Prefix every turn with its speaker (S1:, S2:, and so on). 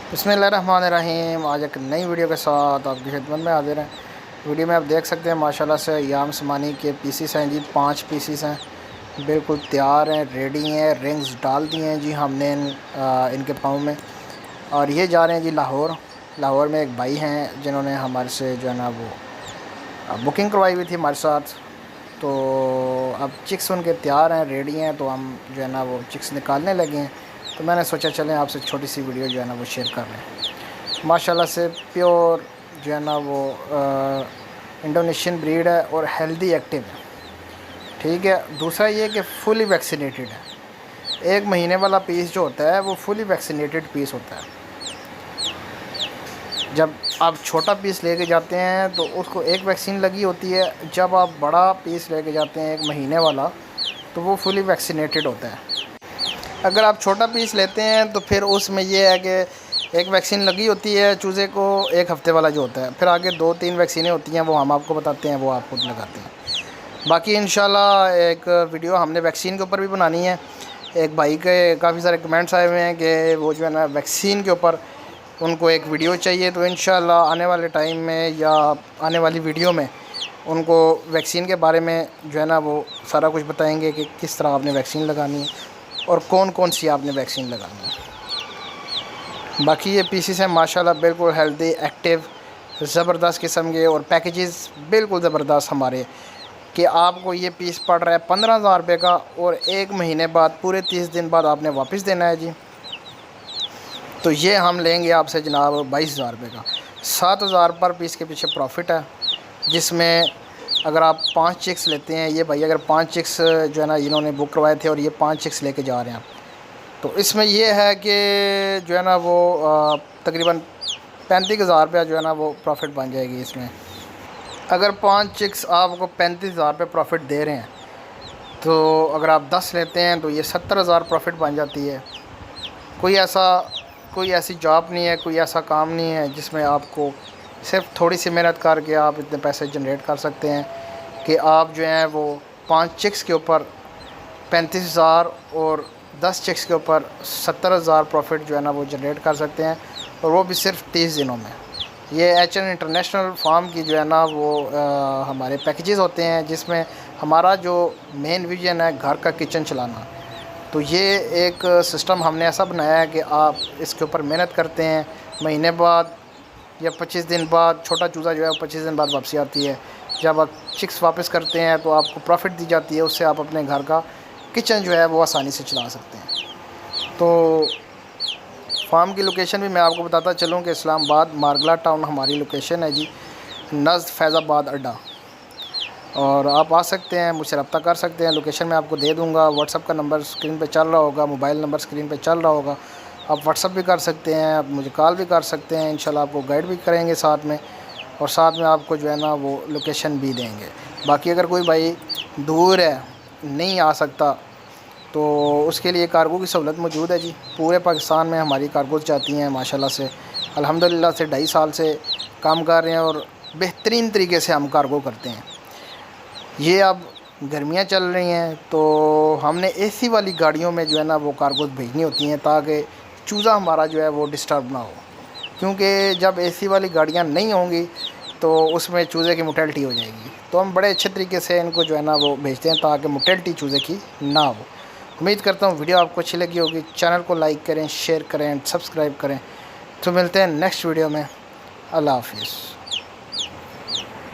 S1: बिस्मिल्लाहिर्रहमानिर्रहीम। आज एक नई वीडियो के साथ आपकी खिदमत में हाजिर हैं। वीडियो में आप देख सकते हैं माशाल्लाह से याम समानी के पीसीस हैं जी, 5 पीसीस हैं, बिल्कुल तैयार हैं, रेडी हैं। रिंग्स डाल दी हैं जी हमने इनके पाँव में। और ये जा रहे हैं जी लाहौर में एक भाई हैं जिन्होंने हमारे से जो है ना वो बुकिंग करवाई हुई थी हमारे साथ। तो अब चिक्स उनके तैयार हैं, रेडी हैं, तो हम जो है ना वो चिक्स निकालने लगे हैं। तो मैंने सोचा चलें आपसे छोटी सी वीडियो जो है ना वो शेयर कर रहे हैं। माशाल्लाह से प्योर जो है ना वो इंडोनेशियन ब्रीड है और हेल्दी एक्टिव है, ठीक है। दूसरा ये कि फुली वैक्सीनेटेड है। 1 महीने वाला पीस जो होता है वो फुली वैक्सीनेटेड पीस होता है। जब आप छोटा पीस लेके जाते हैं तो उसको एक वैक्सीन लगी होती है, जब आप बड़ा पीस लेके जाते हैं 1 महीने वाला तो वो फुली वैक्सीनेटेड होता है। अगर आप छोटा पीस लेते हैं तो फिर उसमें ये है कि एक वैक्सीन लगी होती है चूज़े को 1 हफ़्ते वाला जो होता है, फिर आगे 2-3 वैक्सीनें होती हैं, वो हम आपको बताते हैं, वो आप खुद लगाते हैं। बाकी इंशाल्लाह एक वीडियो हमने वैक्सीन के ऊपर भी बनानी है। एक भाई के काफ़ी सारे कमेंट्स आए हुए हैं कि वो जो है ना वैक्सीन के ऊपर उनको एक वीडियो चाहिए, तो इंशाल्लाह आने वाले टाइम में या आने वाली वीडियो में उनको वैक्सीन के बारे में जो है ना वो सारा कुछ बताएंगे कि किस तरह आपने वैक्सीन लगानी है और कौन कौन सी आपने वैक्सीन लगानी है। बाकी ये पीसीस हैं माशाल्लाह बिल्कुल हेल्दी एक्टिव ज़बरदस्त किस्म के, और पैकेजेस बिल्कुल ज़बरदस्त हमारे कि आपको ये पीस पड़ रहा है 15,000 रुपये का, और 1 महीने बाद पूरे 30 दिन बाद आपने वापस देना है जी। तो ये हम लेंगे आपसे जनाब 22,000 रुपये का। 7,000 पर पीस के पीछे प्रॉफिट है, जिसमें अगर आप 5 चिक्स लेते हैं, ये भाई अगर 5 चिक्स जो है ना इन्होंने बुक करवाए थे और ये 5 चिक्स लेके जा रहे हैं, तो इसमें ये है कि जो है ना वो तकरीबन 35,000 रुपया जो है ना वो प्रॉफिट बन जाएगी इसमें। अगर 5 चिक्स आपको 35,000 रुपये प्रॉफिट दे रहे हैं, तो अगर आप 10 लेते हैं तो ये 70,000 प्रॉफिट बन जाती है। कोई ऐसी जॉब नहीं है, कोई ऐसा काम नहीं है जिसमें आपको सिर्फ थोड़ी सी मेहनत करके आप इतने पैसे जनरेट कर सकते हैं कि आप जो हैं वो 5 चिक्स के ऊपर 35,000 और 10 चिक्स के ऊपर 70,000 प्रॉफिट जो है ना वो जनरेट कर सकते हैं, और वो भी सिर्फ 30 दिनों में। ये HN इंटरनेशनल फार्म की जो है ना वो हमारे पैकेजेस होते हैं, जिसमें हमारा जो मेन विजन है घर का किचन चलाना। तो ये एक सिस्टम हमने ऐसा बनाया है कि आप इसके ऊपर मेहनत करते हैं, महीने बाद या 25 दिन बाद छोटा चूज़ा जो है 25 दिन बाद वापसी आती है। जब आप चिक्स वापस करते हैं तो आपको प्रॉफिट दी जाती है, उससे आप अपने घर का किचन जो है वो आसानी से चला सकते हैं। तो फार्म की लोकेशन भी मैं आपको बताता चलूँ कि इस्लामाबाद मारगला टाउन हमारी लोकेशन है जी, नज़द फैज़ाबाद अड्डा। और आप आ सकते हैं, मुझसे रब्ता कर सकते हैं। लोकेशन मैं आपको दे दूँगा। व्हाट्सअप का नंबर स्क्रीन पे चल रहा होगा, मोबाइल नंबर स्क्रीन पे चल रहा होगा। आप व्हाट्सअप भी कर सकते हैं, आप मुझे कॉल भी कर सकते हैं। इंशाल्लाह आपको गाइड भी करेंगे साथ में, और साथ में आपको जो है ना वो लोकेशन भी देंगे। बाकी अगर कोई भाई दूर है, नहीं आ सकता, तो उसके लिए कार्गो की सहूलत मौजूद है जी। पूरे पाकिस्तान में हमारी कार्गोज़ जाती हैं माशाल्लाह से। अल्हम्दुलिल्लाह से 2.5 साल से काम कर रहे हैं और बेहतरीन तरीके से हम कार्गो करते हैं। ये अब गर्मियाँ चल रही हैं तो हमने AC वाली गाड़ियों में जो है ना वो कार्गोज़ भेजनी होती हैं, ताकि चूज़ा हमारा जो है वो डिस्टर्ब ना हो। क्योंकि जब AC वाली गाड़ियाँ नहीं होंगी तो उसमें चूज़े की मोटेलिटी हो जाएगी। तो हम बड़े अच्छे तरीके से इनको जो है ना वो भेजते हैं, ताकि मोटेलिटी चूज़े की ना हो। उम्मीद करता हूँ वीडियो आपको अच्छी लगी होगी। चैनल को लाइक करें, शेयर करें, सब्सक्राइब करें। तो मिलते हैं नेक्स्ट वीडियो में। अल्लाह हाफिज़।